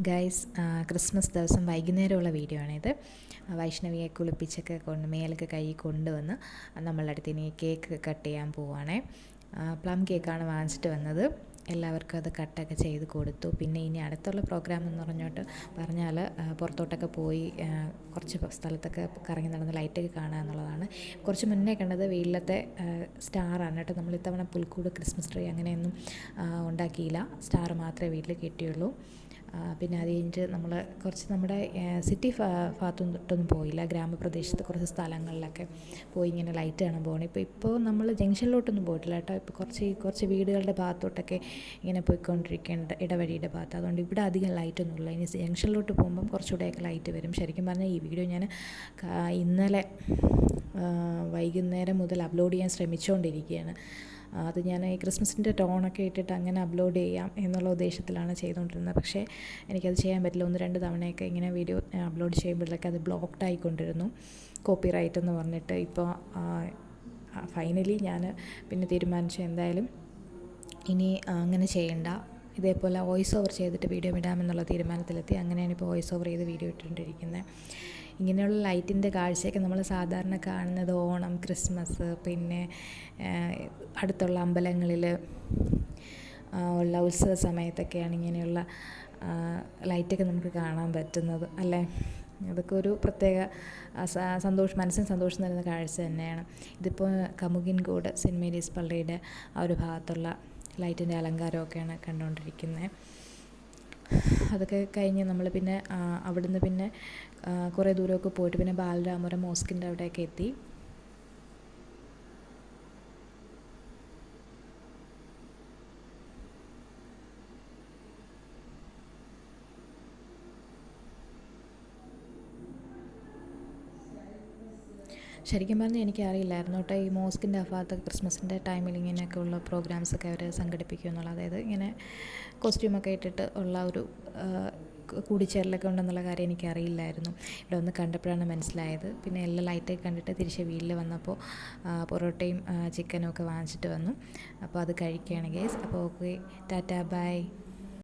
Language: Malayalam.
ഗൈസ്, ക്രിസ്മസ് ദിവസം വൈകുന്നേരമുള്ള വീഡിയോ ആണിത്. വൈഷ്ണവിയെ കുളിപ്പിച്ചൊക്കെ മേലൊക്കെ കൈ കൊണ്ടുവന്ന് നമ്മളുടെ അടുത്ത് ഇനി കേക്ക് കട്ട് ചെയ്യാൻ പോവുകയാണേ. പ്ലം കേക്കാണ് വാങ്ങിച്ചിട്ട് വന്നത്. എല്ലാവർക്കും അത് കട്ടൊക്കെ ചെയ്ത് കൊടുത്തു. പിന്നെ ഇനി അടുത്തുള്ള പ്രോഗ്രാം എന്ന് പറഞ്ഞാൽ പുറത്തോട്ടൊക്കെ പോയി കുറച്ച് സ്ഥലത്തൊക്കെ കറങ്ങി നടന്ന് ലൈറ്റൊക്കെ കാണുക എന്നുള്ളതാണ്. കുറച്ച് മുന്നേ കണ്ടത് വീട്ടിലത്തെ സ്റ്റാറാണ് കേട്ടോ. നമ്മൾ ഇത്തവണ പുൽക്കൂട് ക്രിസ്മസ് ട്രീ അങ്ങനെയൊന്നും ഉണ്ടാക്കിയില്ല. സ്റ്റാർ മാത്രമേ വീട്ടിൽ കിട്ടിയുള്ളൂ. പിന്നെ അത് കഴിഞ്ഞിട്ട് നമ്മൾ കുറച്ച് നമ്മുടെ സിറ്റി ഭാഗത്തൊന്നും പോയില്ല. ഗ്രാമപ്രദേശത്ത് കുറച്ച് സ്ഥലങ്ങളിലൊക്കെ പോയി ഇങ്ങനെ ലൈറ്റ് കാണാൻ പോകണം. ഇപ്പോൾ നമ്മൾ ജംഗ്ഷനിലോട്ടൊന്നും പോയിട്ടില്ല കേട്ടോ. ഇപ്പോൾ കുറച്ച് വീടുകളുടെ ഭാഗത്തോട്ടൊക്കെ ഇങ്ങനെ പോയിക്കൊണ്ടിരിക്കേണ്ട ഇടവഴിയുടെ ഭാഗത്ത്. അതുകൊണ്ട് ഇവിടെ അധികം ലൈറ്റൊന്നുമില്ല. ഇനി ജംഗ്ഷനിലോട്ട് പോകുമ്പം കുറച്ചുകൂടെയൊക്കെ ലൈറ്റ് വരും. ശരിക്കും പറഞ്ഞാൽ ഈ വീഡിയോ ഞാൻ ഇന്നലെ വൈകുന്നേരം മുതൽ അപ്ലോഡ് ചെയ്യാൻ ശ്രമിച്ചുകൊണ്ടിരിക്കുകയാണ്. അത് ഞാൻ ഈ ക്രിസ്മസിൻ്റെ ടോണൊക്കെ ഇട്ടിട്ട് അങ്ങനെ അപ്ലോഡ് ചെയ്യാം എന്നുള്ള ഉദ്ദേശത്തിലാണ് ചെയ്തുകൊണ്ടിരുന്നത്. പക്ഷേ എനിക്കത് ചെയ്യാൻ പറ്റില്ല. 1-2 തവണയൊക്കെ ഇങ്ങനെ വീഡിയോ അപ്ലോഡ് ചെയ്യുമ്പോഴൊക്കെ അത് ബ്ലോക്ക്ഡ് ആയിക്കൊണ്ടിരുന്നു, കോപ്പിറൈറ്റ് എന്ന് പറഞ്ഞിട്ട്. ഇപ്പോൾ ഫൈനലി ഞാൻ പിന്നെ തീരുമാനിച്ചു എന്തായാലും ഇനി അങ്ങനെ ചെയ്യണ്ട, ഇതേപോലെ വോയിസ് ഓവർ ചെയ്തിട്ട് വീഡിയോ ഇടാമെന്നുള്ള തീരുമാനത്തിലെത്തി. അങ്ങനെയാണ് ഇപ്പോൾ വോയിസ് ഓവർ ചെയ്ത് വീഡിയോ ഇട്ടുകൊണ്ടിരിക്കുന്നത്. ഇങ്ങനെയുള്ള ലൈറ്റിൻ്റെ കാഴ്ചയൊക്കെ നമ്മൾ സാധാരണ കാണുന്നത് ഓണം, ക്രിസ്മസ്, പിന്നെ അടുത്തുള്ള അമ്പലങ്ങളിൽ ഉള്ള ഉത്സവ സമയത്തൊക്കെയാണ് ഇങ്ങനെയുള്ള ലൈറ്റൊക്കെ നമുക്ക് കാണാൻ പറ്റുന്നത് അല്ലേ. അതൊക്കെ ഒരു പ്രത്യേക മനസ്സിന് സന്തോഷം തരുന്ന കാഴ്ച തന്നെയാണ്. ഇതിപ്പോൾ കമുകിൻകോട് സെൻറ്റ് മേരീസ് പള്ളിയുടെ ആ ഒരു ഭാഗത്തുള്ള ലൈറ്റിൻ്റെ അലങ്കാരമൊക്കെയാണ് കണ്ടുകൊണ്ടിരിക്കുന്നത്. അതൊക്കെ കഴിഞ്ഞ് നമ്മൾ പിന്നെ അവിടുന്ന് പിന്നെ കുറേ ദൂരമൊക്കെ പോയിട്ട് പിന്നെ ബാലരാമപുരം മോസ്കിൻ്റെ അവിടെയൊക്കെ എത്തി. ശരിക്കും പറഞ്ഞാൽ എനിക്കറിയില്ലായിരുന്നു കേട്ടോ, ഈ മോസ്കിൻ്റെ ആ ഭാഗത്ത് ക്രിസ്മസിൻ്റെ ടൈമിൽ ഇങ്ങനെയൊക്കെയുള്ള പ്രോഗ്രാംസൊക്കെ അവർ സംഘടിപ്പിക്കും എന്നുള്ളത്. അതായത് ഇങ്ങനെ കോസ്റ്റ്യൂമൊക്കെ ഇട്ടിട്ട് ഉള്ള ഒരു കൂടിച്ചേരലൊക്കെ ഉണ്ടെന്നുള്ള കാര്യം എനിക്കറിയില്ലായിരുന്നു. ഇവിടെ ഒന്ന് കണ്ടപ്പോഴാണ് മനസ്സിലായത്. പിന്നെ എല്ലാ ലൈറ്റൊക്കെ കണ്ടിട്ട് തിരിച്ച് വീട്ടിൽ വന്നപ്പോൾ പൊറോട്ടയും ചിക്കനും ഒക്കെ വാങ്ങിച്ചിട്ട് വന്നു. അപ്പോൾ അത് കഴിക്കുകയാണ് ഗൈസ്. അപ്പോൾ ഓക്കെ, ടാറ്റാ, ബൈ.